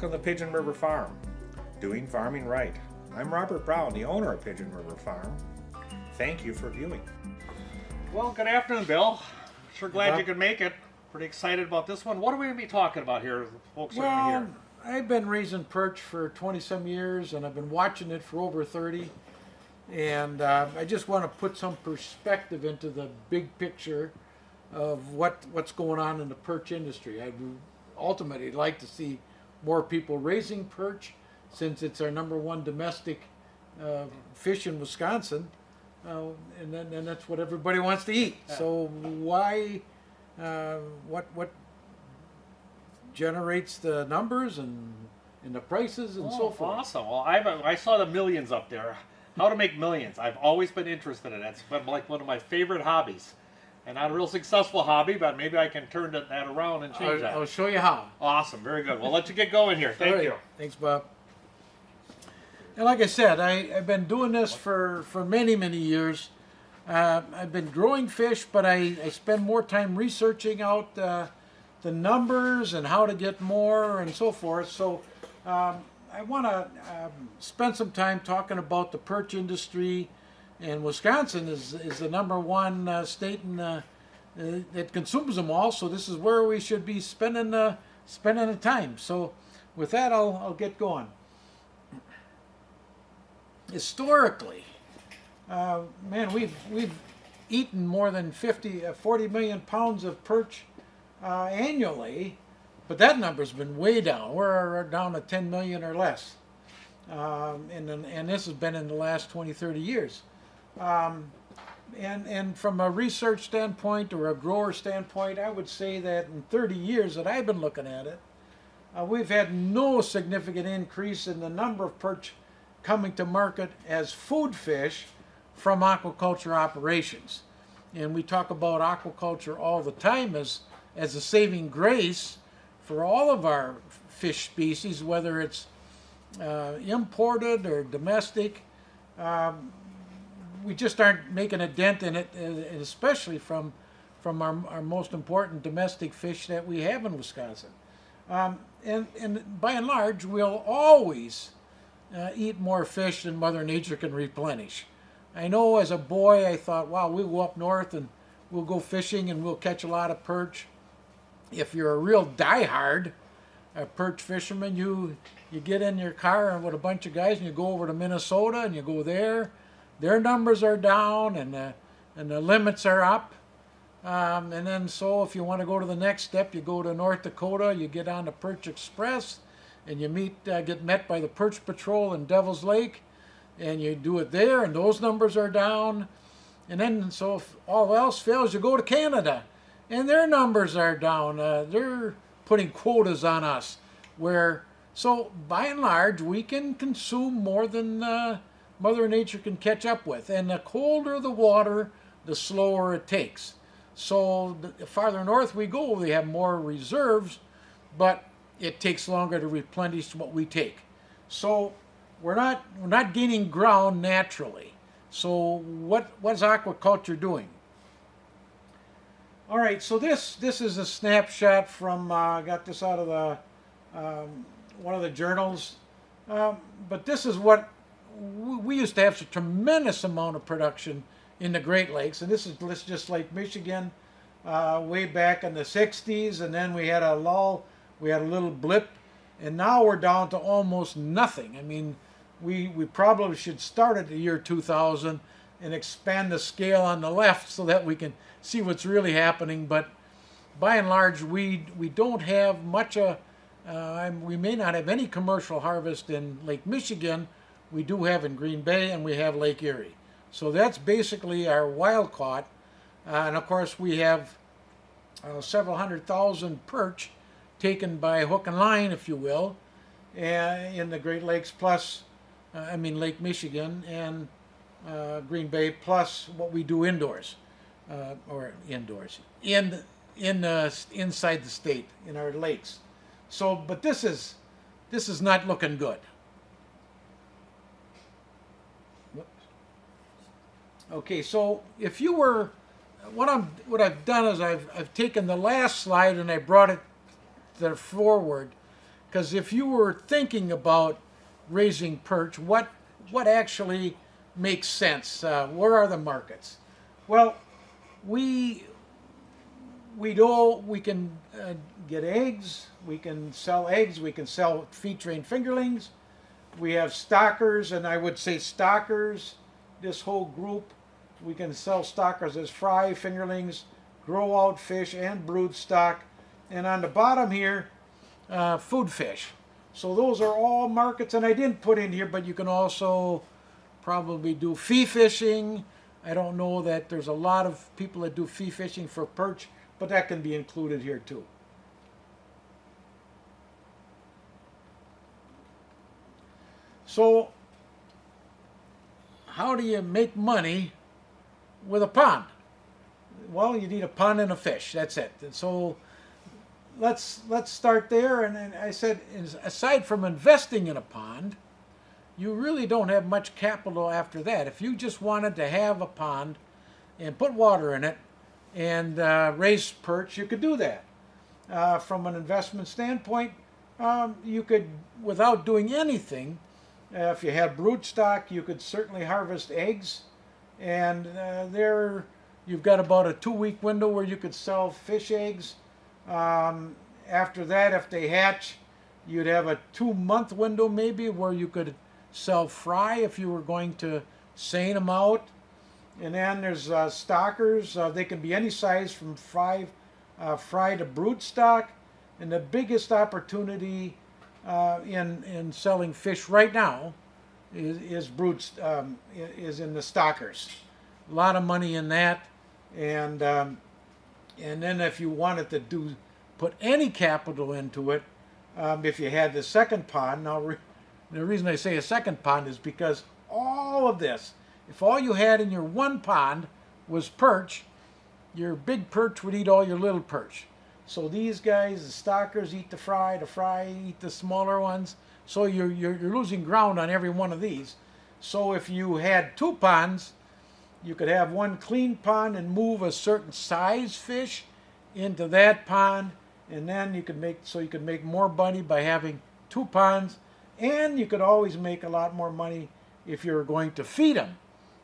Welcome to Pigeon River Farm, doing farming right. I'm Robert Brown, the owner of Pigeon River Farm. Thank you for viewing. Well, good afternoon, Bill. Sure glad you could make it. Pretty excited about this one. What are we going to be talking about here, folks? Are here? I've been raising perch for 20-some years, and I've been watching it for over 30. And I just want to put some perspective into the big picture of what's going on in the perch industry. I ultimately like to see more people raising perch, since it's our #1 domestic fish in Wisconsin, and that's what everybody wants to eat. Yeah. So why, what generates the numbers and the prices and so forth? Awesome. Well, I saw the millions up there. How to make millions. I've always been interested in it. It's been like one of my favorite hobbies. And not a real successful hobby, but maybe I can turn that around and change that. I'll show you how. Awesome. Very good. We'll let you get going here. Thank you. Thanks, Bob. And like I said, I've been doing this for many, many years. I've been growing fish, but I spend more time researching out the numbers and how to get more and so forth. So I want to spend some time talking about the perch industry. And Wisconsin is the #1 state that consumes them all. So this is where we should be spending the time. So with that, I'll get going. Historically, man, we've eaten more than 40 million pounds of perch annually, but that number's been way down. We're down to 10 million or less, and this has been in the last 20, 30 years. And from a research standpoint or a grower standpoint, I would say that in 30 years that I've been looking at it, we've had no significant increase in the number of perch coming to market as food fish from aquaculture operations. And we talk about aquaculture all the time as a saving grace for all of our fish species, whether it's imported or domestic. We just aren't making a dent in it, especially from our most important domestic fish that we have in Wisconsin. And by and large, we'll always eat more fish than Mother Nature can replenish. I know as a boy I thought, wow, we'll go up north and we'll go fishing and we'll catch a lot of perch. If you're a real diehard perch fisherman, you get in your car and with a bunch of guys and you go over to Minnesota and you go there. Their numbers are down and the limits are up. And then so if you want to go to the next step, you go to North Dakota, you get on the Perch Express, and you get met by the Perch Patrol in Devil's Lake, and you do it there, and those numbers are down. And then so if all else fails, you go to Canada, and their numbers are down. They're putting quotas on us. So by and large, we can consume more than Mother Nature can catch up with. And the colder the water, the slower it takes. So the farther north we go, we have more reserves, but it takes longer to replenish what we take. So we're not gaining ground naturally. So what's aquaculture doing? All right, so this is a snapshot from, I got this out of the one of the journals, but this is what we used to have a tremendous amount of production in the Great Lakes, and this is just Lake Michigan way back in the 60s, and then we had a lull, we had a little blip, and now we're down to almost nothing. I mean, we probably should start at the year 2000 and expand the scale on the left so that we can see what's really happening, but by and large, we don't have much, we may not have any commercial harvest in Lake Michigan. We do have in Green Bay, and we have Lake Erie. So that's basically our wild caught. And of course, we have several 100,000 perch taken by hook and line, if you will, in the Great Lakes, plus, Lake Michigan and Green Bay, plus what we do indoors, inside the state, in our lakes. So, but this is not looking good. Okay, so if you were, what I've done is I've taken the last slide and I brought it forward, Because if you were thinking about raising perch, what actually makes sense? Where are the markets? Well, we know we can get eggs, we can sell eggs, we can sell feed-trained fingerlings. We have stockers, and I would say stockers, this whole group, we can sell stockers as fry, fingerlings, grow out fish, and broodstock. And on the bottom here, food fish. So those are all markets, and I didn't put in here, but you can also probably do fee fishing. I don't know that there's a lot of people that do fee fishing for perch, but that can be included here too. So how do you make money with a pond? Well, you need a pond and a fish. That's it. And so let's start there. And I said, aside from investing in a pond, you really don't have much capital after that. If you just wanted to have a pond and put water in it and raise perch, you could do that. From an investment standpoint, you could, without doing anything, if you had broodstock, you could certainly harvest eggs, and there you've got about a 2-week window where you could sell fish eggs. After that, if they hatch, you'd have a 2-month window maybe where you could sell fry if you were going to seine them out. And then there's stockers. They can be any size from fry to broodstock. And the biggest opportunity in selling fish right now is in the stockers. A lot of money in that, and then if you wanted to put any capital into it, if you had the second pond. Now the reason I say a second pond is because all of this, if all you had in your one pond was perch, your big perch would eat all your little perch. So these guys, the stockers, eat the fry eat the smaller ones. So you're losing ground on every one of these. So if you had 2 ponds, you could have one clean pond and move a certain size fish into that pond, and then you could make more money by having 2 ponds, and you could always make a lot more money if you're going to feed them.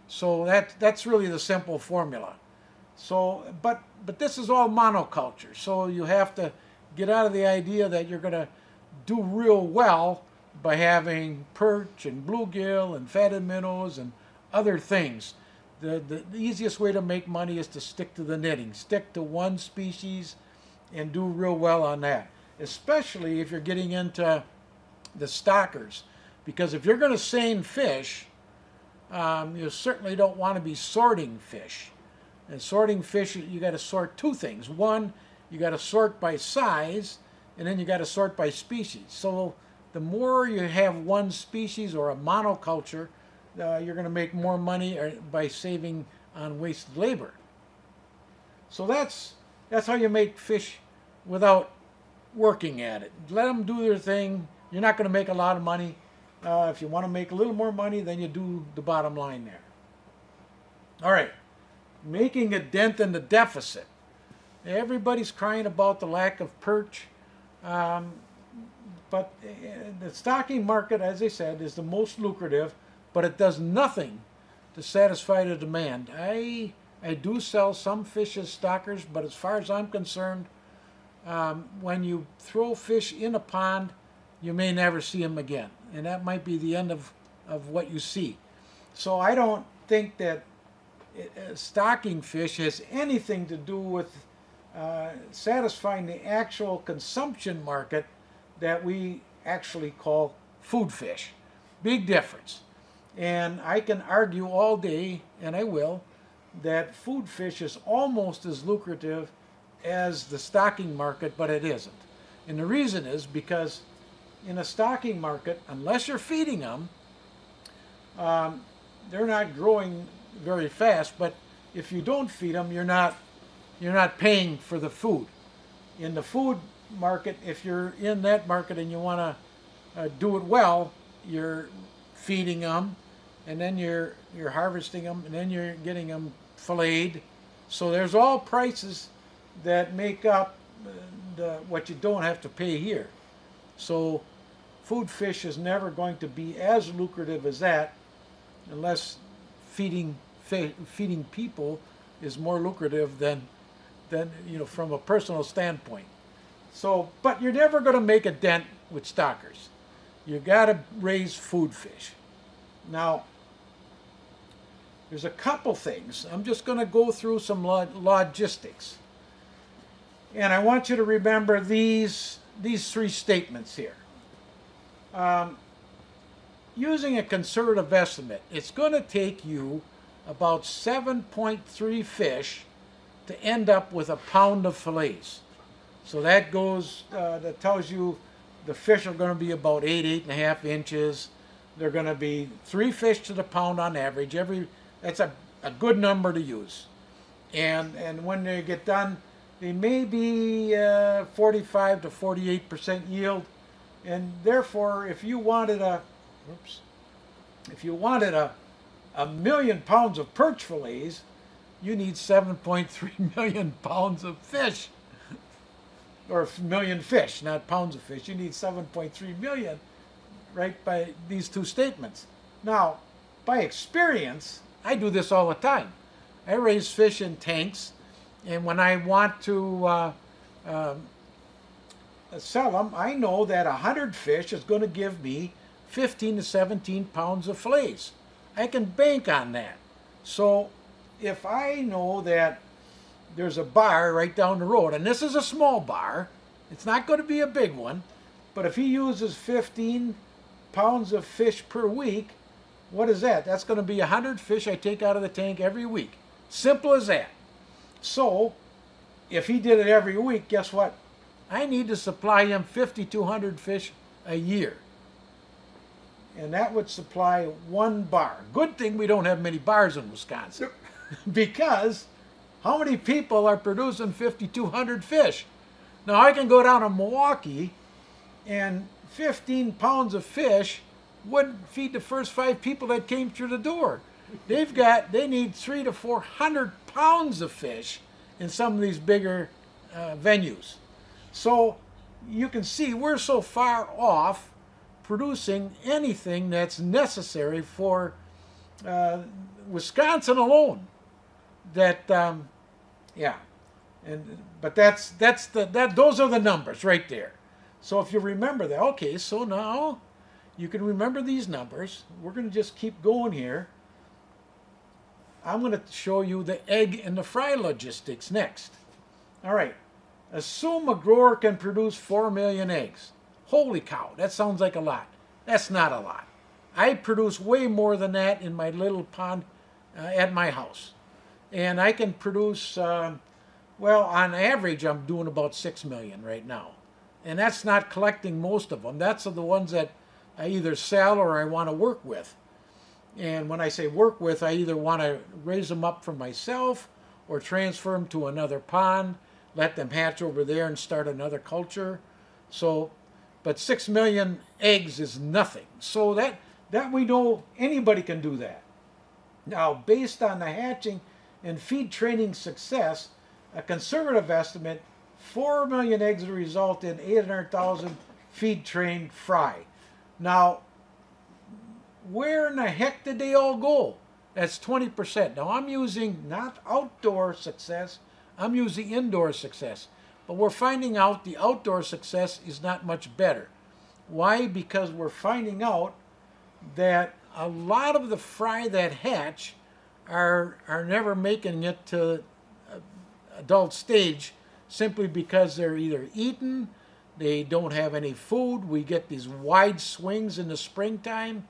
So that's really the simple formula. So, but this is all monoculture. So you have to get out of the idea that you're going to do real well by having perch and bluegill and fatted minnows and other things. The easiest way to make money is to stick to the knitting. Stick to one species and do real well on that. Especially if you're getting into the stockers. Because if you're going to seine fish, you certainly don't want to be sorting fish. And sorting fish, you got to sort 2 things. One, you got to sort by size, and then you got to sort by species. So the more you have one species or a monoculture, you're going to make more money by saving on wasted labor. So that's how you make fish without working at it. Let them do their thing. You're not going to make a lot of money. If you want to make a little more money, then you do the bottom line there. All right. Making a dent in the deficit. Everybody's crying about the lack of perch, but the stocking market, as I said, is the most lucrative, but it does nothing to satisfy the demand. I do sell some fish as stockers, but as far as I'm concerned, when you throw fish in a pond, you may never see them again, and that might be the end of what you see. So I don't think that stocking fish has anything to do with satisfying the actual consumption market that we actually call food fish. Big difference. And I can argue all day, and I will, that food fish is almost as lucrative as the stocking market, but it isn't. And the reason is because in a stocking market, unless you're feeding them, they're not growing very fast, but if you don't feed them, you're not paying for the food. In the food market, if you're in that market and you want to do it well, you're feeding them, and then you're harvesting them, and then you're getting them filleted. So there's all prices that make up what you don't have to pay here. So food fish is never going to be as lucrative as that unless feeding people is more lucrative than from a personal standpoint. So, but you're never going to make a dent with stockers. You got to raise food fish. Now, there's a couple things. I'm just going to go through some logistics. And I want you to remember these three statements here. Using a conservative estimate, it's going to take you about 7.3 fish to end up with a pound of fillets. So that tells you the fish are going to be about 8.5 inches. They're going to be 3 fish to the pound on average. That's a good number to use. And when they get done, they may be 45 to 48% yield. And therefore, if you wanted a million pounds of perch fillets, you need 7.3 million pounds of fish. Or million fish, not pounds of fish. You need 7.3 million, right, by these two statements. Now, by experience, I do this all the time. I raise fish in tanks, and when I want to sell them, I know that 100 fish is going to give me 15 to 17 pounds of fillets. I can bank on that. So if I know that there's a bar right down the road, and this is a small bar, it's not going to be a big one, but if he uses 15 pounds of fish per week, what is that? That's going to be 100 fish I take out of the tank every week. Simple as that. So if he did it every week, guess what? I need to supply him 5,200 fish a year. And that would supply one bar. Good thing we don't have many bars in Wisconsin. Because how many people are producing 5,200 fish? Now I can go down to Milwaukee and 15 pounds of fish wouldn't feed the first 5 people that came through the door. They need 300 to 400 pounds of fish in some of these bigger venues. So you can see we're so far off producing anything that's necessary for Wisconsin alone. That those are the numbers right there. So if you remember that, okay, so now you can remember these numbers. We're going to just keep going here. I'm going to show you the egg and the fry logistics next. All right, assume a grower can produce 4 million eggs. Holy cow, that sounds like a lot. That's not a lot. I produce way more than that in my little pond at my house. And I can produce, on average, I'm doing about 6 million right now. And that's not collecting most of them. That's the ones that I either sell or I want to work with. And when I say work with, I either want to raise them up for myself or transfer them to another pond, let them hatch over there and start another culture. So, but 6 million eggs is nothing. So that we know anybody can do that. Now, based on the hatching and feed training success, a conservative estimate, 4 million eggs will result in 800,000 feed trained fry. Now, where in the heck did they all go? That's 20%. Now, I'm using not outdoor success, I'm using indoor success. But we're finding out the outdoor success is not much better. Why? Because we're finding out that a lot of the fry that hatch are never making it to adult stage simply because they're either eaten, they don't have any food. We get these wide swings in the springtime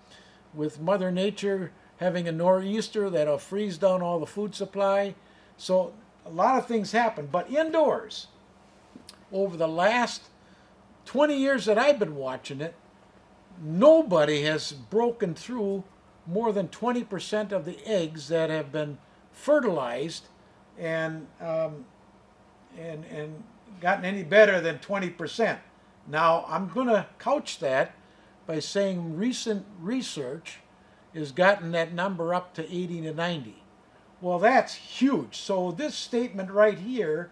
with Mother Nature having a nor'easter that'll freeze down all the food supply. So a lot of things happen. But indoors, over the last 20 years that I've been watching it, nobody has broken through more than 20% of the eggs that have been fertilized and gotten any better than 20%. Now, I'm going to couch that by saying recent research has gotten that number up to 80 to 90. Well, that's huge. So this statement right here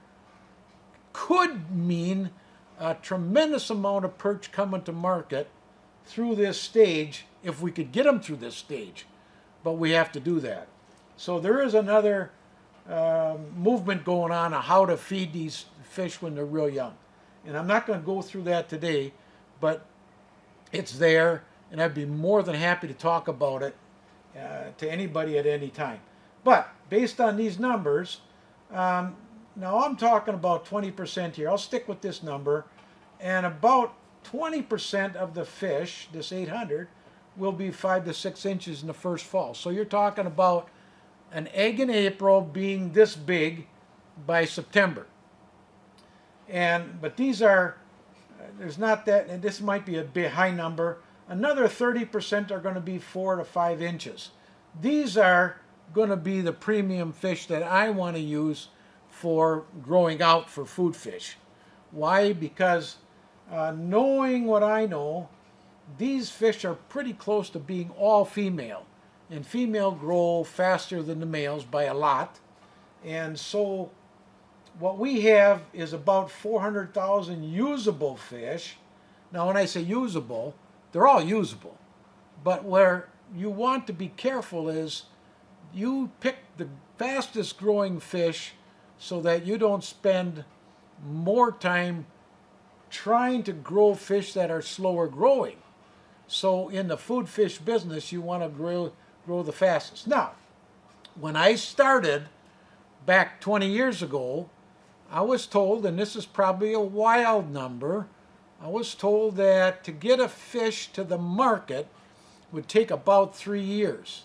could mean a tremendous amount of perch coming to market through this stage if we could get them through this stage. But we have to do that. So there is another movement going on how to feed these fish when they're real young. And I'm not going to go through that today, but it's there, and I'd be more than happy to talk about it to anybody at any time. But based on these numbers, now I'm talking about 20% here. I'll stick with this number, and about 20% of the fish, this 800, will be 5 to 6 inches in the first fall. So you're talking about an egg in April being this big by September. But these are, there's not that, and this might be a bit high number. Another 30% are going to be 4 to 5 inches. These are going to be the premium fish that I want to use for growing out for food fish. Why? Because knowing what I know, these fish are pretty close to being all female. And female grow faster than the males by a lot. And so what we have is about 400,000 usable fish. Now when I say usable, they're all usable. But where you want to be careful is you pick the fastest growing fish so that you don't spend more time trying to grow fish that are slower growing. So in the food fish business, you want to grow the fastest. Now, when I started back 20 years ago, I was told, and this is probably a wild number, I was told that to get a fish to the market would take about 3 years.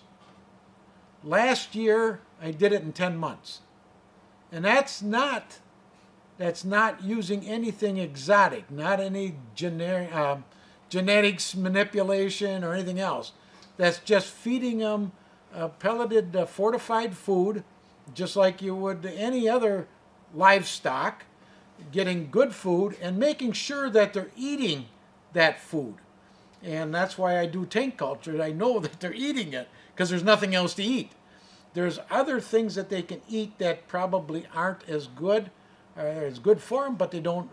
Last year, I did it in 10 months. And that's not using anything exotic, not any genetics manipulation or anything else. That's just feeding them pelleted fortified food, just like you would any other livestock, getting good food and making sure that they're eating that food. And that's why I do tank culture. I know that they're eating it because there's nothing else to eat. There's other things that they can eat that probably aren't as good for them, but they don't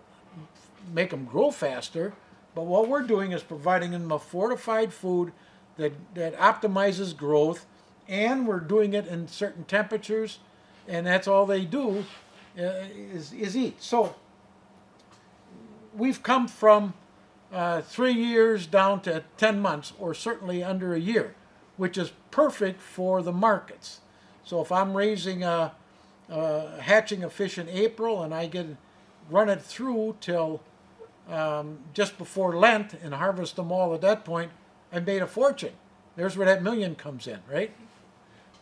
make them grow faster. But what we're doing is providing them a fortified food that optimizes growth, and we're doing it in certain temperatures, and that's all they do is eat. So we've come from 3 years down to 10 months, or certainly under a year, which is perfect for the markets. So if I'm raising hatching a fish in April and I run it through till just before Lent and harvest them all at that point, I made a fortune. There's where that million comes in, right?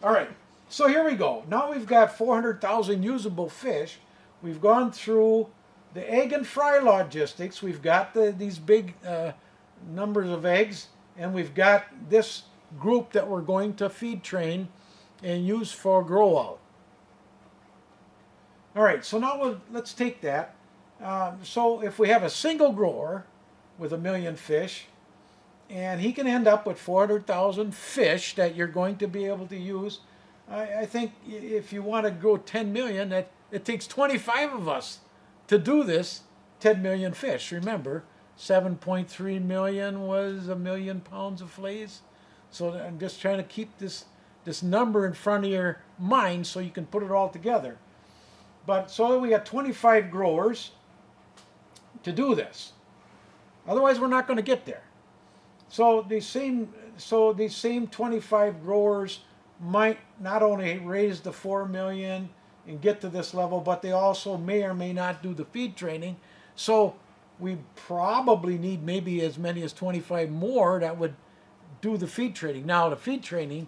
All right, so here we go. Now we've got 400,000 usable fish. We've gone through the egg and fry logistics. We've got these big numbers of eggs, and we've got this group that we're going to feed train and use for grow out. All right, so now let's take that. So if we have a single grower with 1 million fish, and he can end up with 400,000 fish that you're going to be able to use, I think if you want to grow 10 million, that it takes 25 of us to do this 10 million fish. Remember, 7.3 million was 1 million pounds of fillets. So I'm just trying to keep this number in front of your mind so you can put it all together. But so we got 25 growers to do this. Otherwise, we're not going to get there. So these same 25 growers might not only raise the 4 million and get to this level, but they also may or may not do the feed training. So we probably need maybe as many as 25 more that would do the feed training. Now the feed training,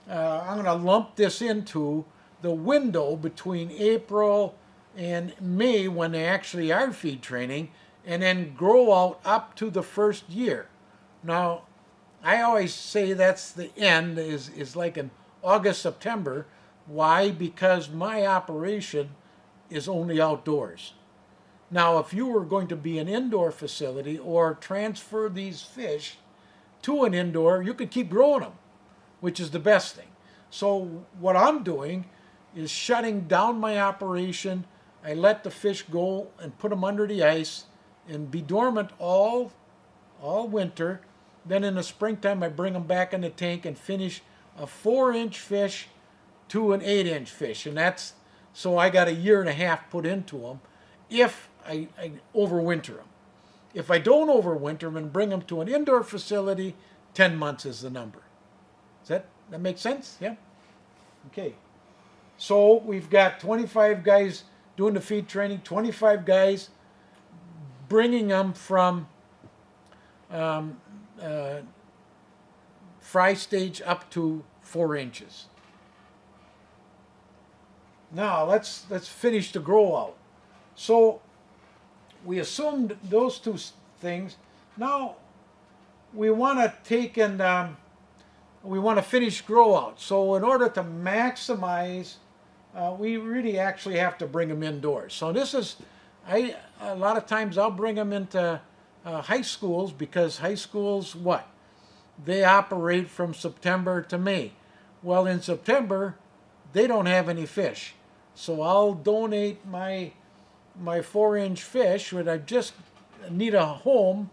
I'm going to lump this into the window between April and May when they actually are feed training, and then grow out up to the first year. Now, I always say that's the end, is like in August, September. Why? Because my operation is only outdoors. Now, if you were going to be an indoor facility or transfer these fish to an indoor, you could keep growing them, which is the best thing. So what I'm doing is shutting down my operation. I let the fish go and put them under the ice, and be dormant all winter. Then in the springtime, I bring them back in the tank and finish a 4-inch fish to an 8-inch fish. And that's, so I got a year and a half put into them if I overwinter them. If I don't overwinter them and bring them to an indoor facility, 10 months is the number. Does that make sense? Yeah? Okay. So we've got 25 guys doing the feed training, 25 guys bringing them from fry stage up to 4 inches. Now let's finish the grow out. So we assumed those two things. Now we want to take and we want to finish grow out. So in order to maximize, we really actually have to bring them indoors. So this is, a lot of times I'll bring them into high schools, because high schools, what? They operate from September to May. Well, in September, they don't have any fish. So I'll donate my 4-inch fish, when I just need a home,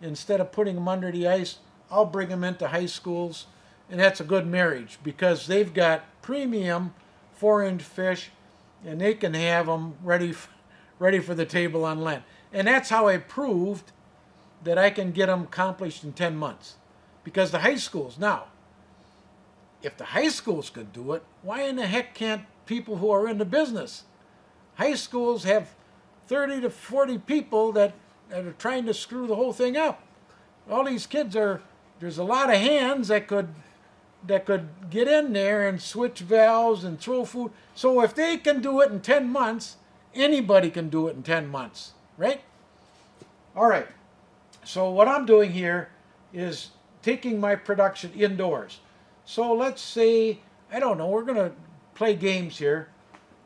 instead of putting them under the ice, I'll bring them into high schools, and that's a good marriage, because they've got premium 4-inch fish, and they can have them ready for the table on land. And that's how I proved that I can get them accomplished in 10 months. Because the high schools, now, if the high schools could do it, why in the heck can't people who are in the business? High schools have 30 to 40 people that are trying to screw the whole thing up. All these kids there's a lot of hands that could get in there and switch valves and throw food. So if they can do it in 10 months, anybody can do it in 10 months, right? All right. So what I'm doing here is taking my production indoors. So let's say, I don't know, we're going to play games here.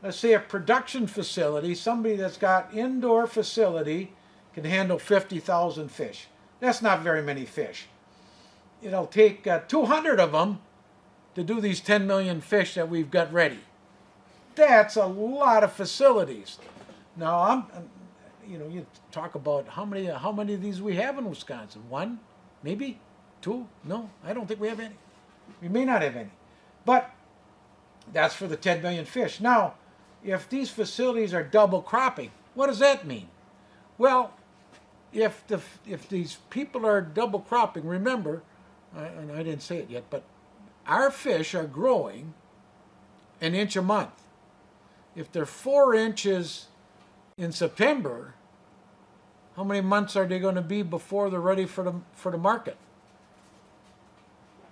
Let's say a production facility, somebody that's got indoor facility can handle 50,000 fish. That's not very many fish. It'll take 200 of them to do these 10 million fish that we've got ready. That's a lot of facilities. Now, you talk about how many of these we have in Wisconsin. 1, maybe 2. No, I don't think we have any. We may not have any, but that's for the 10 million fish. Now, if these facilities are double cropping, what does that mean? Well, if these people are double cropping, remember, and I didn't say it yet, but our fish are growing an inch a month. If they're 4 inches in September, how many months are they going to be before they're ready for the market?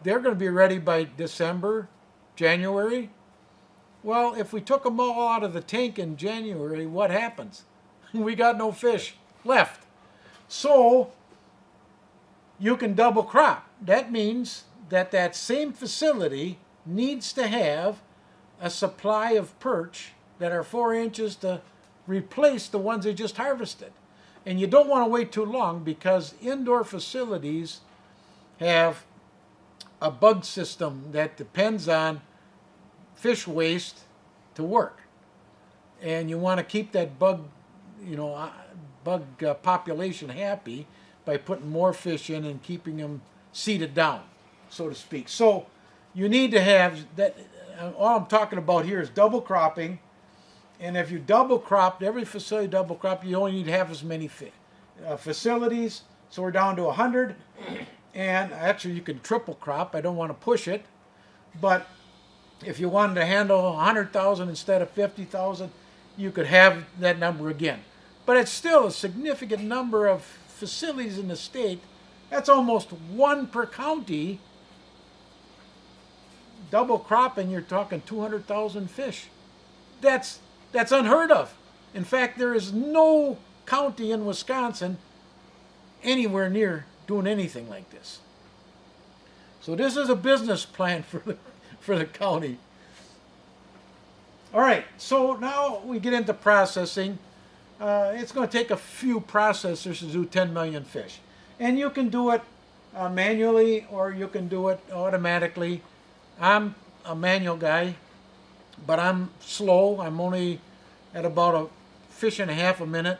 They're going to be ready by December, January. Well, if we took them all out of the tank in January, what happens? We got no fish left. So you can double crop. That means that same facility needs to have a supply of perch that are 4 inches to replace the ones they just harvested. And you don't want to wait too long, because indoor facilities have a bug system that depends on fish waste to work. And you want to keep that bug population happy by putting more fish in and keeping them seeded down, so to speak. So you need to have that. All I'm talking about here is double cropping. And if you double crop, every facility double crop, you only need half as many facilities. So we're down to 100. And actually you can triple crop. I don't want to push it. But if you wanted to handle 100,000 instead of 50,000, you could have that number again. But it's still a significant number of facilities in the state. That's almost 1 per county. Double cropping, you're talking 200,000 fish. That's unheard of. In fact, there is no county in Wisconsin anywhere near doing anything like this. So this is a business plan for the county. All right, so now we get into processing. It's going to take a few processors to do 10 million fish. And you can do it manually, or you can do it automatically. I'm a manual guy, but I'm slow. I'm only at about a fish and a half a minute.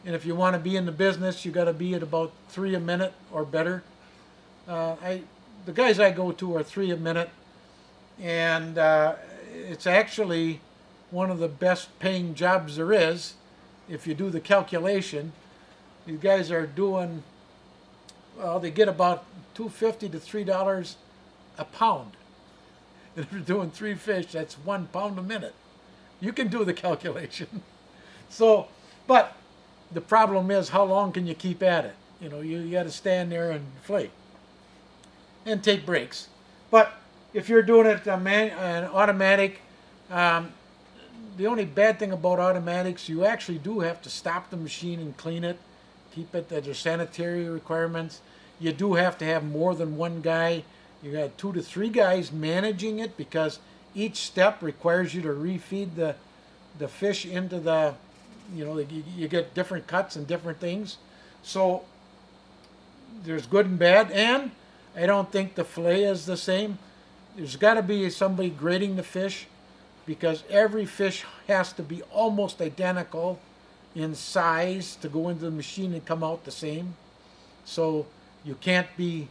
And if you want to be in the business, you got to be at about 3 a minute or better. The guys I go to are 3 a minute, and it's actually one of the best paying jobs there is. If you do the calculation, these guys are doing, well, they get about $2.50 to $3 a pound. And if you're doing 3 fish, that's 1 pound a minute. You can do the calculation. So, but the problem is, how long can you keep at it? You know, you got to stand there and flake and take breaks. But if you're doing it an automatic, the only bad thing about automatics, you actually do have to stop the machine and clean it, keep it. There's sanitary requirements. You do have to have more than one guy. You got 2 to 3 guys managing it, because each step requires you to refeed the fish into the, you know, you get different cuts and different things. So there's good and bad, and I don't think the fillet is the same. There's got to be somebody grading the fish, because every fish has to be almost identical in size to go into the machine and come out the same. So you can't be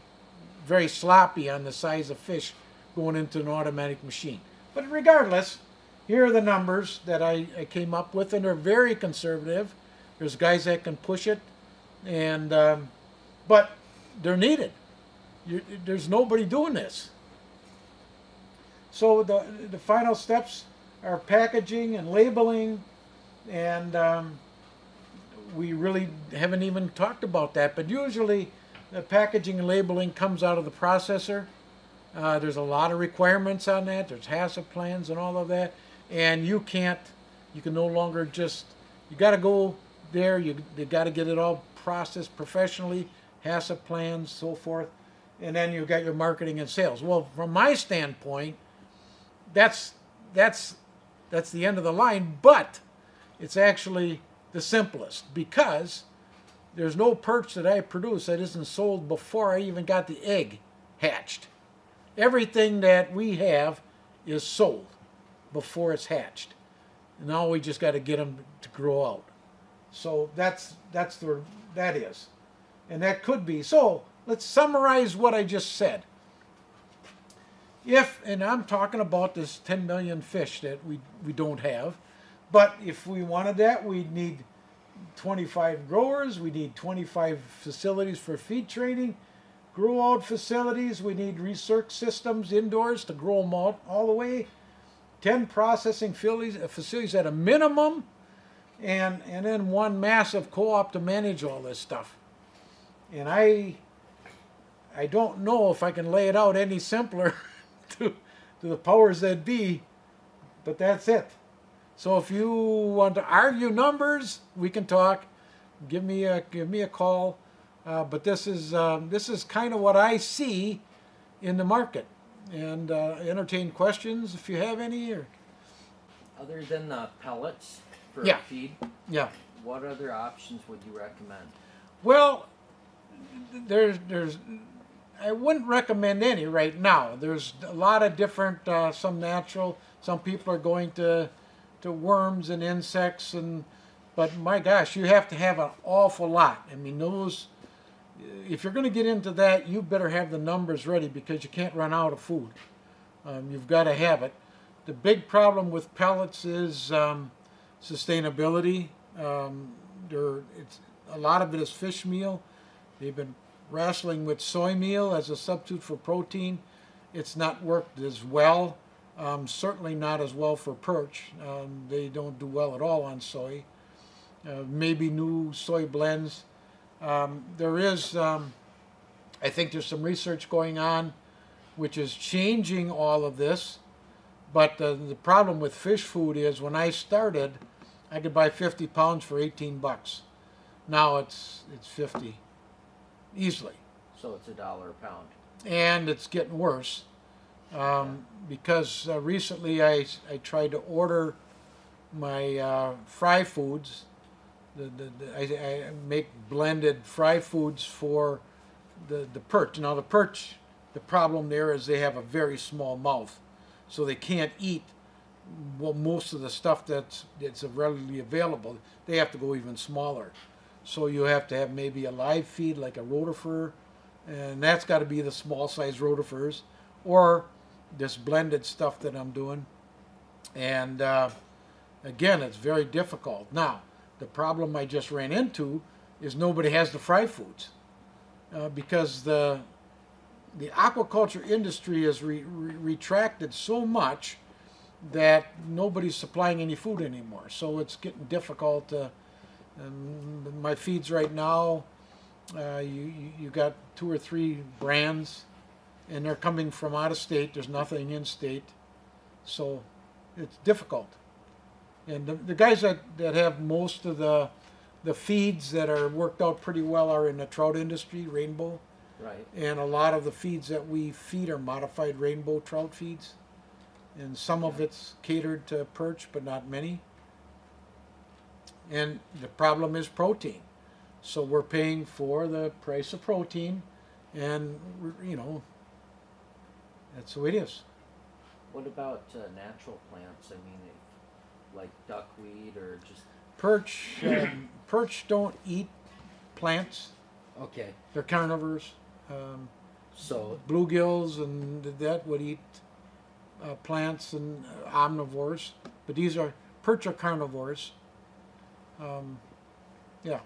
very sloppy on the size of fish going into an automatic machine. But regardless, here are the numbers that I came up with, and they're very conservative. There's guys that can push it, and but they're needed. There's nobody doing this. So the final steps are packaging and labeling, and we really haven't even talked about that. But usually the packaging and labeling comes out of the processor. There's a lot of requirements on that. There's HACCP plans and all of that. And you can no longer just, you got to go there. You got to get it all processed professionally, HACCP plans, so forth. And then you've got your marketing and sales. Well, from my standpoint, that's the end of the line, but it's actually the simplest, because there's no perch that I produce that isn't sold before I even got the egg hatched. Everything that we have is sold before it's hatched. Now we just got to get them to grow out. So that's where that is. And that could be. So let's summarize what I just said. And I'm talking about this 10 million fish that we don't have, but if we wanted that, we'd need 25 growers, we need 25 facilities for feed training, grow out facilities, we need research systems indoors to grow them out all the way, 10 processing facilities at a minimum, and then one massive co-op to manage all this stuff. And I don't know if I can lay it out any simpler to the powers that be, but that's it. So if you want to argue numbers, we can talk. Give me a call. But this is kind of what I see in the market, and entertain questions if you have any. Or other than the pellets for feed, what other options would you recommend? Well, there's I wouldn't recommend any right now. There's a lot of different, some natural, some people are going to worms and insects, but my gosh, you have to have an awful lot. I mean, those, if you're going to get into that, you better have the numbers ready, because you can't run out of food. You've got to have it. The big problem with pellets is sustainability. It's a lot of it is fish meal. They've been wrestling with soy meal as a substitute for protein. It's not worked as well. Certainly not as well for perch. They don't do well at all on soy. Maybe new soy blends. There is, I think there's some research going on which is changing all of this. But the problem with fish food is, when I started, I could buy 50 pounds for 18 bucks. Now it's 50. Easily. So it's $1 a pound. And it's getting worse, because recently I tried to order my fry foods. I make blended fry foods for the perch. Now the perch, the problem there is they have a very small mouth, so they can't eat most of the stuff that's readily available. They have to go even smaller. So you have to have maybe a live feed like a rotifer, and that's got to be the small size rotifers, or this blended stuff that I'm doing. And again, it's very difficult. Now, the problem I just ran into is nobody has the fry foods because the aquaculture industry has retracted so much that nobody's supplying any food anymore. So it's getting difficult. My feeds right now, you got 2 or 3 brands, and they're coming from out of state. There's nothing in state, so it's difficult. And the guys that have most of the feeds that are worked out pretty well are in the trout industry, rainbow. Right. And a lot of the feeds that we feed are modified rainbow trout feeds. And some of it's catered to perch, but not many. And the problem is protein. So we're paying for the price of protein, and, that's the way it is. What about natural plants? I mean, like duckweed or just... Perch don't eat plants. Okay. They're carnivores. So Bluegills and that would eat plants and omnivores, but perch are carnivores. Yeah.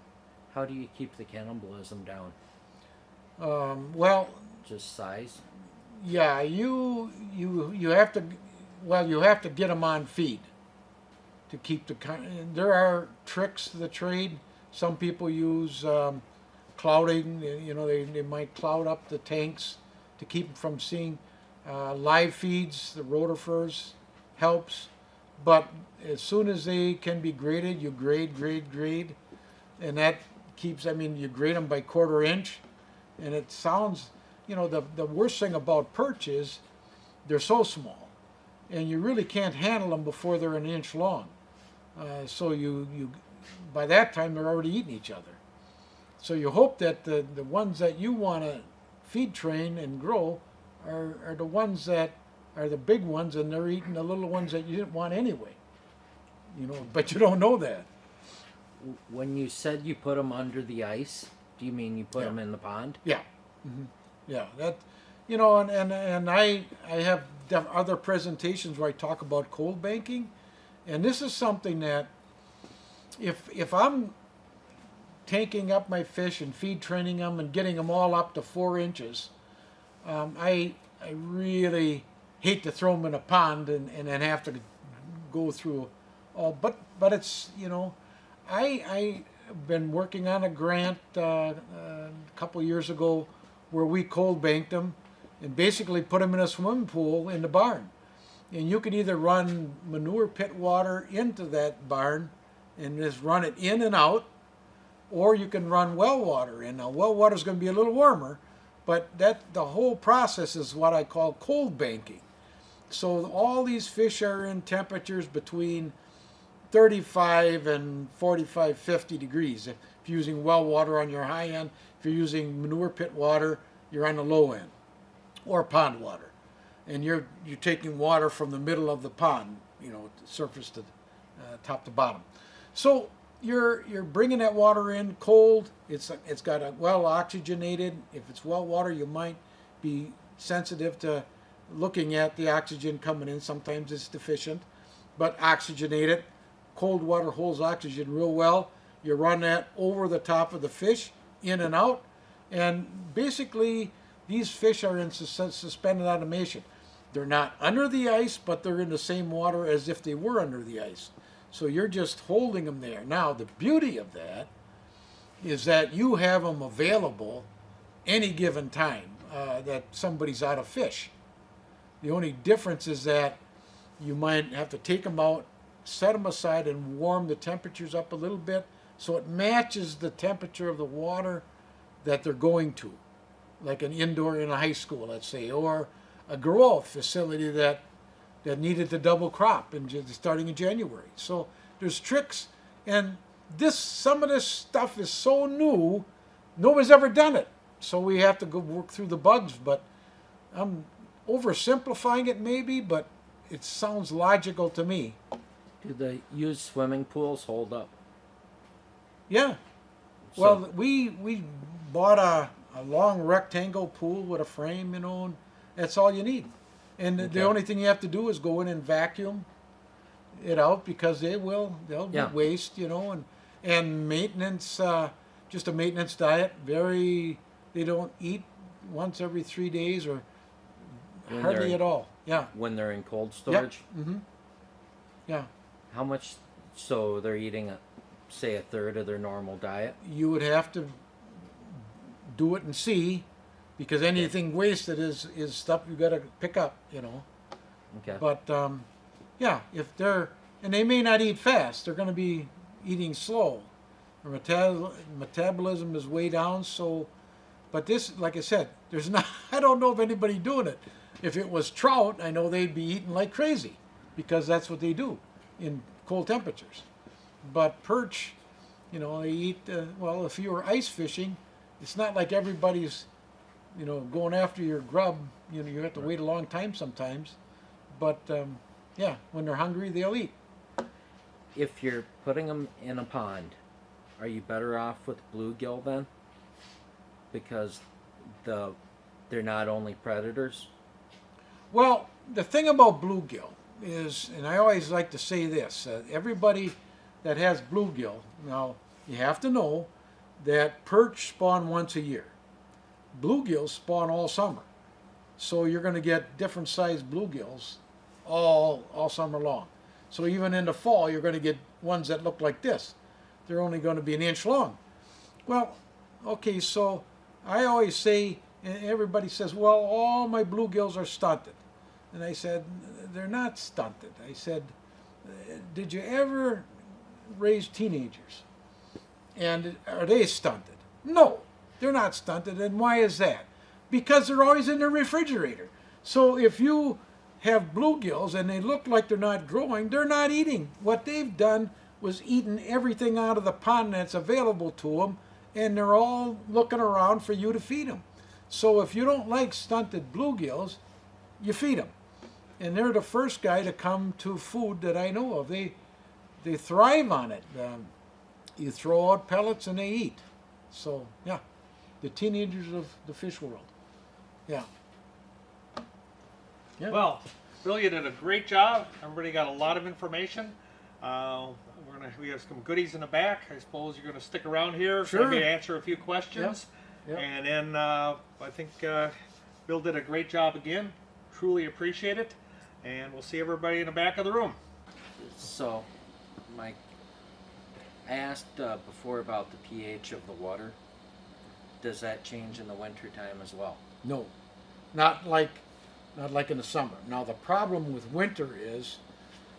How do you keep the cannibalism down? Well, just size. Yeah, you have to. Well, you have to get them on feed to keep the. There are tricks to the trade. Some people use clouding. They might cloud up the tanks to keep them from seeing live feeds. The rotifers helps, but as soon as they can be graded, you grade, and that keeps. I mean, you grade them by 1/4 inch, and it sounds. The worst thing about perch is they're so small, and you really can't handle them before they're 1 inch long. So you by that time they're already eating each other. So you hope that the ones that you want to feed train and grow are the ones that are the big ones, and they're eating the little ones that you didn't want anyway. But you don't know that. When you said you put them under the ice, do you mean you put them in the pond? Yeah. Mm-hmm. Yeah, that, and I have other presentations where I talk about cold banking, and this is something that if I'm tanking up my fish and feed training them and getting them all up to 4 inches, I really hate to throw them in a pond and then have to go through all. But it's I've been working on a grant a couple years ago where we cold banked them and basically put them in a swimming pool in the barn. And you could either run manure pit water into that barn and just run it in and out, or you can run well water in. Now, well water is going to be a little warmer, but the whole process is what I call cold banking. So all these fish are in temperatures between 35 and 45, 50 degrees. If you're using well water on your high end, if you're using manure pit water, you're on the low end, or pond water. And you're taking water from the middle of the pond, surface to top to bottom. So you're bringing that water in cold. It's got a well oxygenated. If it's well water, you might be sensitive to looking at the oxygen coming in. Sometimes it's deficient, but oxygenated. Cold water holds oxygen real well. You run that over the top of the fish, in and out, and basically these fish are in suspended animation. They're not under the ice, but they're in the same water as if they were under the ice. So you're just holding them there. Now, the beauty of that is that you have them available any given time that somebody's out of fish. The only difference is that you might have to take them out, set them aside, and warm the temperatures up a little bit so it matches the temperature of the water that they're going to, like an indoor in a high school, let's say, or a grow-off facility that needed to double crop starting in January. So there's tricks, and some of this stuff is so new, nobody's ever done it. So we have to go work through the bugs, but I'm oversimplifying it maybe, but it sounds logical to me. Do the used swimming pools hold up? Yeah. Well, we bought a long rectangle pool with a frame, and that's all you need. And the only thing you have to do is go in and vacuum it out, because they'll be waste, and maintenance, just a maintenance diet. They don't eat once every 3 days or hardly at all. Yeah. When they're in cold storage? Yep. Mm-hmm. Yeah. How much, so they're eating, say, a third of their normal diet? You would have to do it and see, because anything wasted is stuff you got to pick up, Okay. But, if and they may not eat fast, they're going to be eating slow. Their metabolism is way down, so, but this, like I said, I don't know of anybody doing it. If it was trout, I know they'd be eating like crazy, because that's what they do in cold temperatures. But perch, they eat, if you were ice fishing, it's not like everybody's, going after your grub. You have to wait a long time sometimes. But, when they're hungry, they'll eat. If you're putting them in a pond, are you better off with bluegill then? Because they're not only predators? Well, the thing about bluegill is, and I always like to say this, everybody that has bluegill, now you have to know that perch spawn once a year. Bluegills spawn all summer. So you're going to get different sized bluegills all summer long. So even in the fall, you're going to get ones that look like this. They're only going to be an inch long. Well, okay, so I always say, and everybody says, well, all my bluegills are stunted. And I said, they're not stunted. I said, did you ever raise teenagers? And are they stunted? No, they're not stunted. And why is that? Because they're always in the refrigerator. So if you have bluegills and they look like they're not growing, they're not eating. What they've done was eaten everything out of the pond that's available to them, and they're all looking around for you to feed them. So if you don't like stunted bluegills, you feed them. And they're the first guy to come to food that I know of. They thrive on it. You throw out pellets and they eat. So, yeah, the teenagers of the fish world. Yeah. Yeah. Well, Bill, you did a great job. Everybody got a lot of information. We have some goodies in the back. I suppose you're going to stick around here Sure. for me to answer a few questions. Yep. And then I think Bill did a great job again. Truly appreciate it. And we'll see everybody in the back of the room. So, Mike, I asked before about the pH of the water. Does that change in the wintertime as well? No, not like in the summer. Now the problem with winter is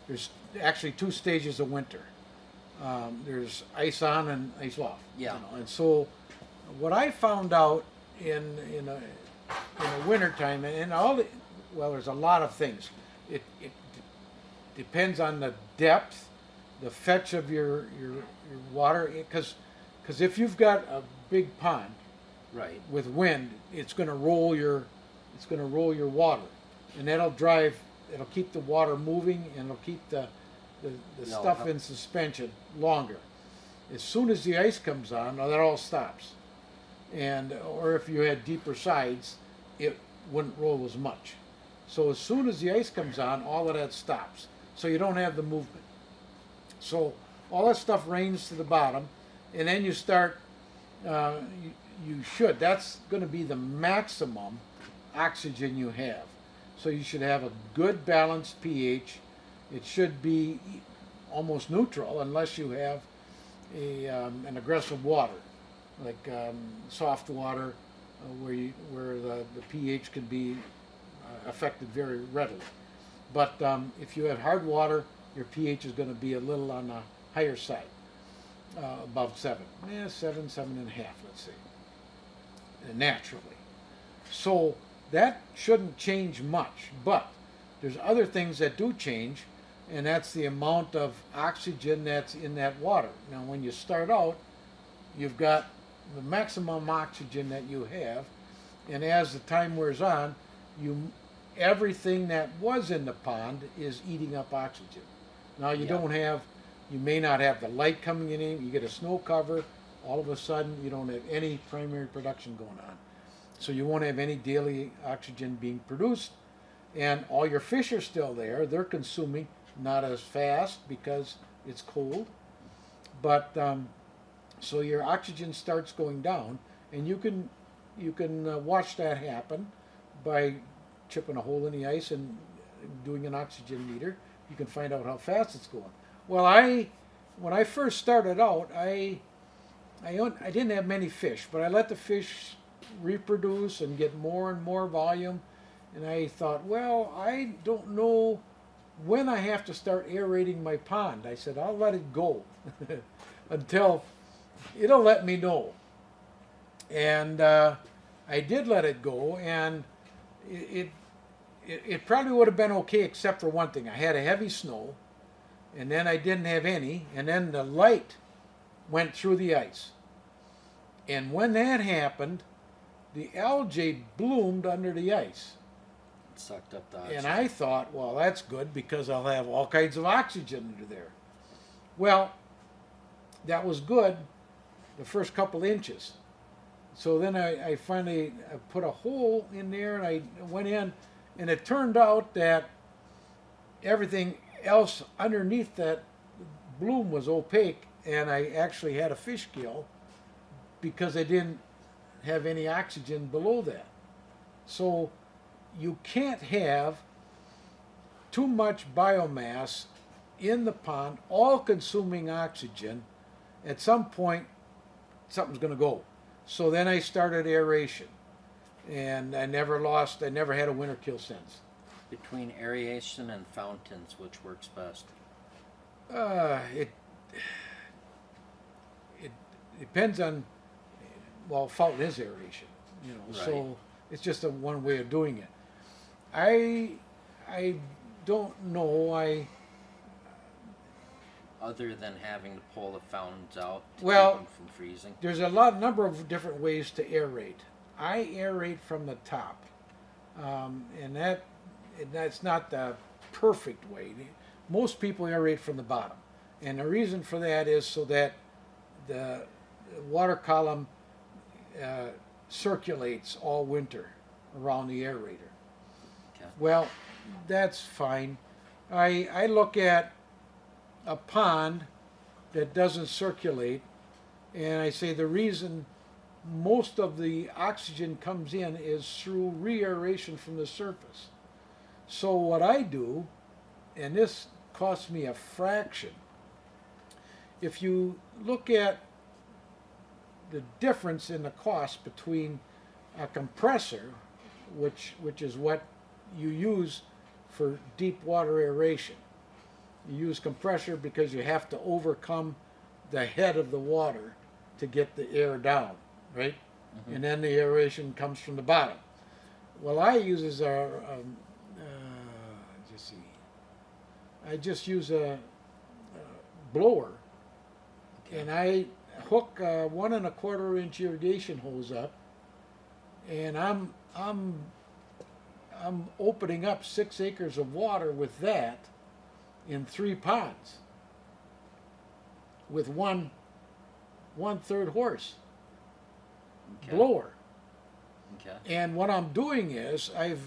there's actually 2 stages of winter. There's ice on and ice off. Yeah. And so what I found out in the wintertime, and there's a lot of things. It depends on the depth, the fetch of your water, because if you've got a big pond, right, with wind, it's going to roll your water, and it'll keep the water moving, and it'll keep the stuff in suspension longer. As soon as the ice comes on, now that all stops. Or if you had deeper sides, it wouldn't roll as much. So as soon as the ice comes on, all of that stops. So you don't have the movement. So all that stuff rains to the bottom, and then you start, that's going to be the maximum oxygen you have. So you should have a good balanced pH. It should be almost neutral unless you have an aggressive water, like soft water, where the pH can be affected very readily. But if you have hard water, your pH is going to be a little on the higher side, above 7. 7.5, let's say, naturally. So that shouldn't change much, but there's other things that do change, and that's the amount of oxygen that's in that water. Now when you start out, you've got the maximum oxygen that you have, and as the time wears on, everything that was in the pond is eating up oxygen. Now you may not have the light coming in, you get a snow cover, all of a sudden you don't have any primary production going on. So you won't have any daily oxygen being produced, and all your fish are still there. They're consuming not as fast because it's cold, but so your oxygen starts going down, and you can watch that happen by chipping a hole in the ice and doing an oxygen meter. You can find out how fast it's going. Well, when I first started out, I didn't have many fish, but I let the fish reproduce and get more and more volume, and I thought, well, I don't know when I have to start aerating my pond. I said, I'll let it go until it'll let me know. And I did let it go, and it probably would have been okay except for one thing. I had a heavy snow, and then I didn't have any, and then the light went through the ice. And when that happened, the algae bloomed under the ice. It sucked up the oxygen. And I thought, well, that's good because I'll have all kinds of oxygen under there. Well, that was good the first couple inches. So then I finally put a hole in there, and I went in, and it turned out that everything else underneath that bloom was opaque, and I actually had a fish kill because I didn't have any oxygen below that. So you can't have too much biomass in the pond, all consuming oxygen. At some point, something's going to go. So then I started aeration, and I never had a winter kill since. Between aeration and fountains, which works best? It depends on, well, fountain is aeration, Right. so it's just one way of doing it. I don't know. Other than having to pull the fountains out to Well, keep them from freezing? There's a number of different ways to aerate. I aerate from the top, and that's not the perfect way. Most people aerate from the bottom, and the reason for that is so that the water column circulates all winter around the aerator. Okay. Well, that's fine. I look at a pond that doesn't circulate, and I say the reason most of the oxygen comes in is through re-aeration from the surface. So what I do, and this costs me a fraction, if you look at the difference in the cost between a compressor, which is what you use for deep water aeration. You use compressor because you have to overcome the head of the water to get the air down, right? Mm-hmm. And then the aeration comes from the bottom. Well, I use I just use a blower, okay. And I hook a 1 1/4 inch irrigation hose up, and I'm opening up 6 acres of water with that in 3 ponds with one 1/3 horse blower. Okay. And what I'm doing is I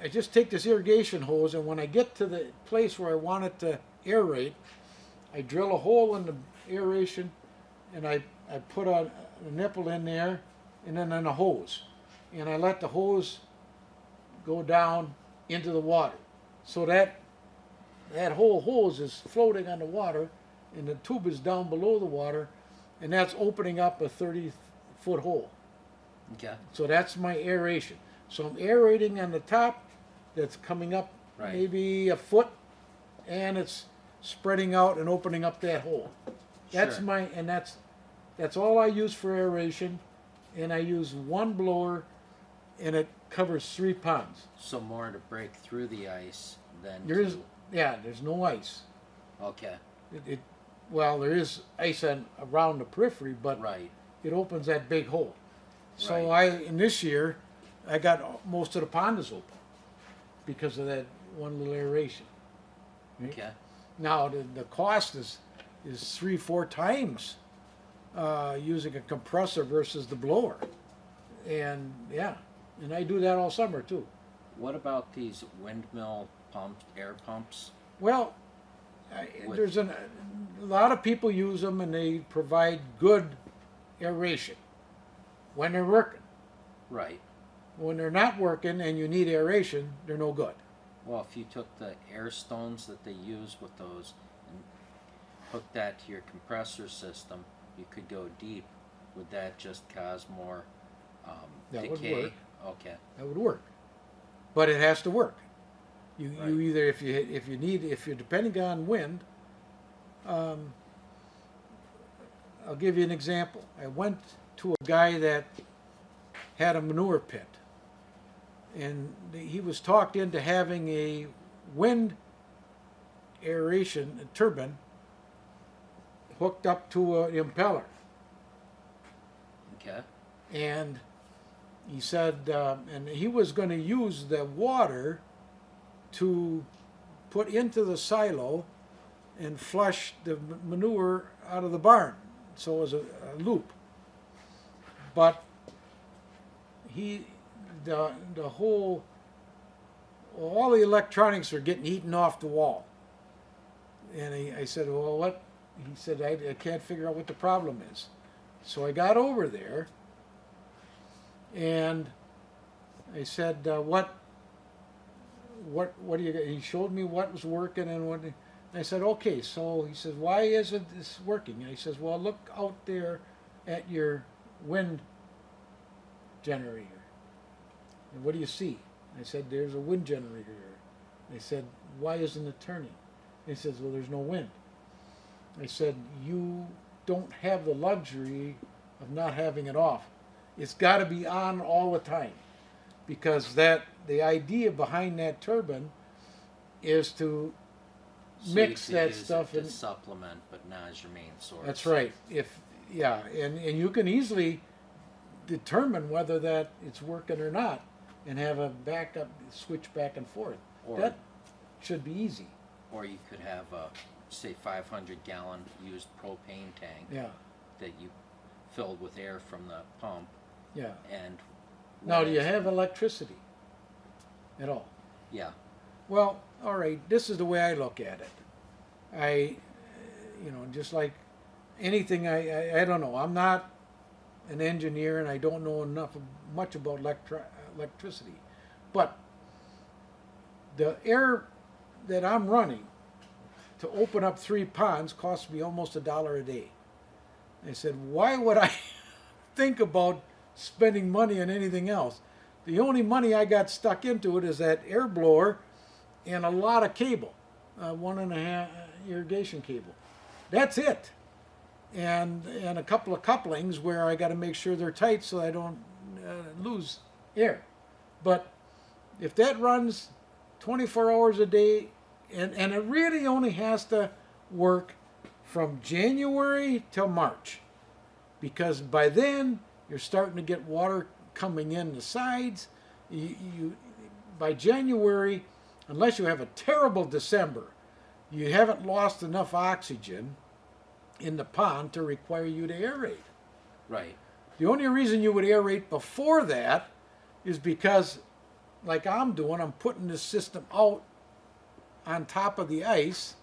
just take this irrigation hose, and when I get to the place where I want it to aerate, I drill a hole in the aeration, and I put a nipple in there, and then a hose, and I let the hose go down into the water, so that whole hose is floating on the water, and the tube is down below the water, and that's opening up a 30-foot hole. Okay. So that's my aeration. So I'm aerating on the top, that's coming up Right. maybe a foot, and it's spreading out and opening up that hole. That's Sure. that's all I use for aeration, and I use one blower, and it covers 3 ponds. So more to break through the ice than There's to... no ice. Okay. Well, there is ice around the periphery, but Right. it opens that big hole. So Right. in this year, I got most of the pond is open because of that one little aeration. Right? Okay. Now the cost is 3-4 times using a compressor versus the blower. And yeah, and I do that all summer too. What about these windmill pumps, air pumps? Well, there's a lot of people use them and they provide good aeration when they're working. Right. When they're not working and you need aeration, they're no good. Well, if you took the air stones that they use with those and hooked that to your compressor system, you could go deep. Would that just cause more That would decay? work. Okay. That would work, but it has to work. You Right. either if you're depending on wind. I'll give you an example. I went to a guy that had a manure pit, and he was talked into having a wind aeration turbine hooked up to an impeller. Okay. And he said, and he was going to use the water to put into the silo and flush the manure out of the barn. So it was a loop. But the whole, all the electronics are getting eaten off the wall. And I said, well, what? He said, I can't figure out what the problem is. So I got over there and I said, what do you got? He showed me what was working and what. And I said, okay. So he says, why isn't this working? And he says, well, look out there at your wind generator. And what do you see? I said, there's a wind generator there. I said, why isn't it turning? He says, well, there's no wind. I said, you don't have the luxury of not having it off. It's got to be on all the time, because the idea behind that turbine is to So mix you could that use stuff it in. to supplement, but not as your main source. That's right. And you can easily determine whether that it's working or not, and have a backup switch back and forth. Or, That should be easy. or you could have a, say, 500-gallon used propane tank Yeah, that you filled with air from the pump, yeah. and Now, do you have electricity at all? Yeah. Well, all right, this is the way I look at it. Just like anything, I don't know. I'm not an engineer and I don't know much about electricity. But the air that I'm running to open up 3 ponds costs me almost $1 a day. I said, why would I think about spending money on anything else? The only money I got stuck into it is that air blower and a lot of cable, 1.5 irrigation cable. That's it. And a couple of couplings where I got to make sure they're tight so I don't lose air. But if that runs 24 hours a day, and it really only has to work from January till March, because by then you're starting to get water coming in the sides. By January, unless you have a terrible December, you haven't lost enough oxygen in the pond to require you to aerate. Right. The only reason you would aerate before that is because, like I'm doing, I'm putting this system out on top of the ice,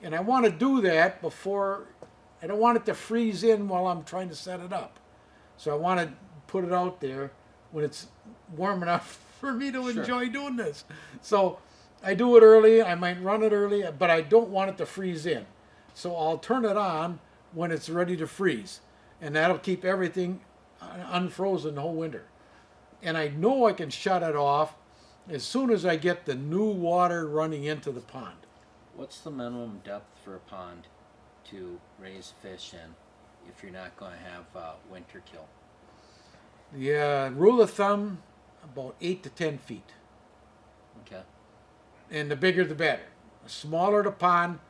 and I want to do that before, I don't want it to freeze in while I'm trying to set it up. So I want to put it out there when it's warm enough for me to Sure. enjoy doing this. So I do it early, I might run it early, but I don't want it to freeze in. So I'll turn it on when it's ready to freeze. And that'll keep everything unfrozen the whole winter. And I know I can shut it off as soon as I get the new water running into the pond. What's the minimum depth for a pond to raise fish in if you're not going to have winter kill? The rule of thumb, about 8 to 10 feet. Okay. And the bigger the better. The smaller the pond,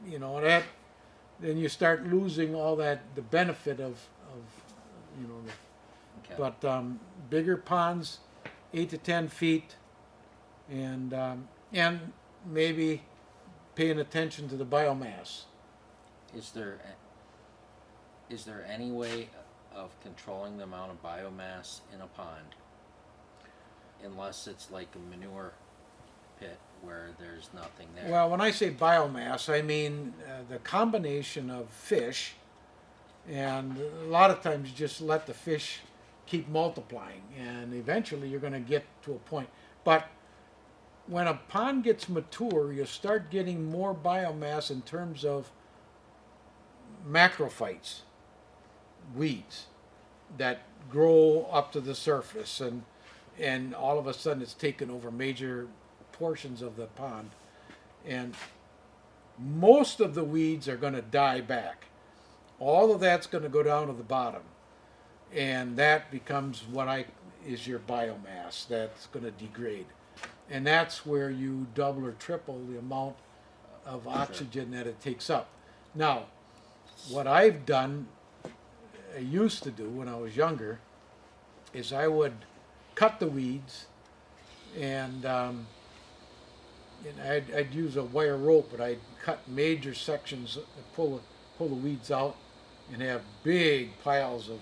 then you start losing all the benefit of Okay. but bigger ponds, 8 to 10 feet, and maybe paying attention to the biomass. Is there Is there any way of controlling the amount of biomass in a pond? Unless it's like a manure pit where there's nothing there. Well, when I say biomass, I mean the combination of fish, and a lot of times you just let the fish keep multiplying, and eventually you're going to get to a point. But when a pond gets mature, you start getting more biomass in terms of macrophytes, weeds that grow up to the surface, and all of a sudden it's taken over major portions of the pond, and most of the weeds are going to die back. All of that's going to go down to the bottom, and that becomes is your biomass that's going to degrade, and that's where you double or triple the amount of oxygen that it takes up. Now, what I've done, I used to do when I was younger, is I would cut the weeds, and I'd use a wire rope, but I'd cut major sections, pull the weeds out, and have big piles of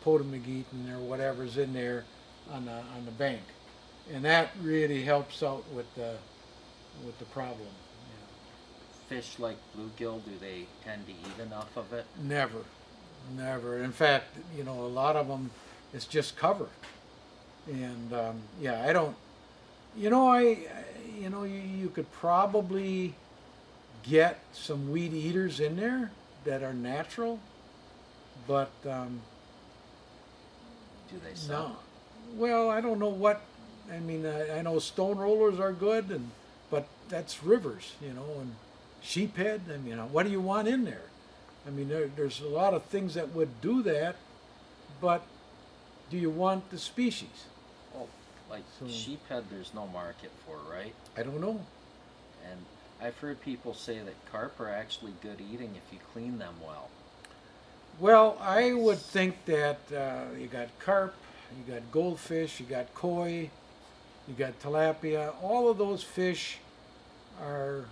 potamogeton or whatever's in there on the bank, and that really helps out with the problem. Fish like bluegill, do they tend to eat enough of it? Never. In fact, a lot of them, it's just cover, and I don't. You could probably get some weed eaters in there that are natural, but Do they sell? no. Well, I don't know what. I mean, I know stone rollers are good, but that's rivers, and sheephead. I mean, what do you want in there? I mean, there's a lot of things that would do that, but do you want the species? Oh, like So- sheephead, there's no market for, right? I don't know. And I've heard people say that carp are actually good eating if you clean them well. Well, I would think that you got carp, you got goldfish, you got koi, you got tilapia. All of those fish are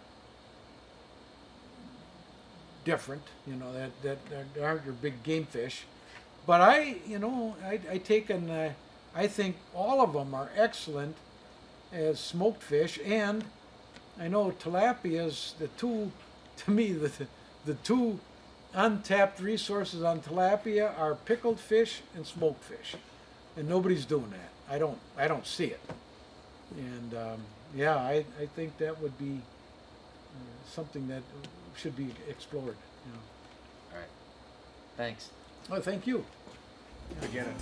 different, that aren't your big game fish. But I think all of them are excellent as smoked fish, and I know tilapia's to me, the two untapped resources on tilapia are pickled fish and smoked fish, and nobody's doing that. I don't see it, and I think that would be something that should be explored. All right. Thanks. Oh, thank you. I get it.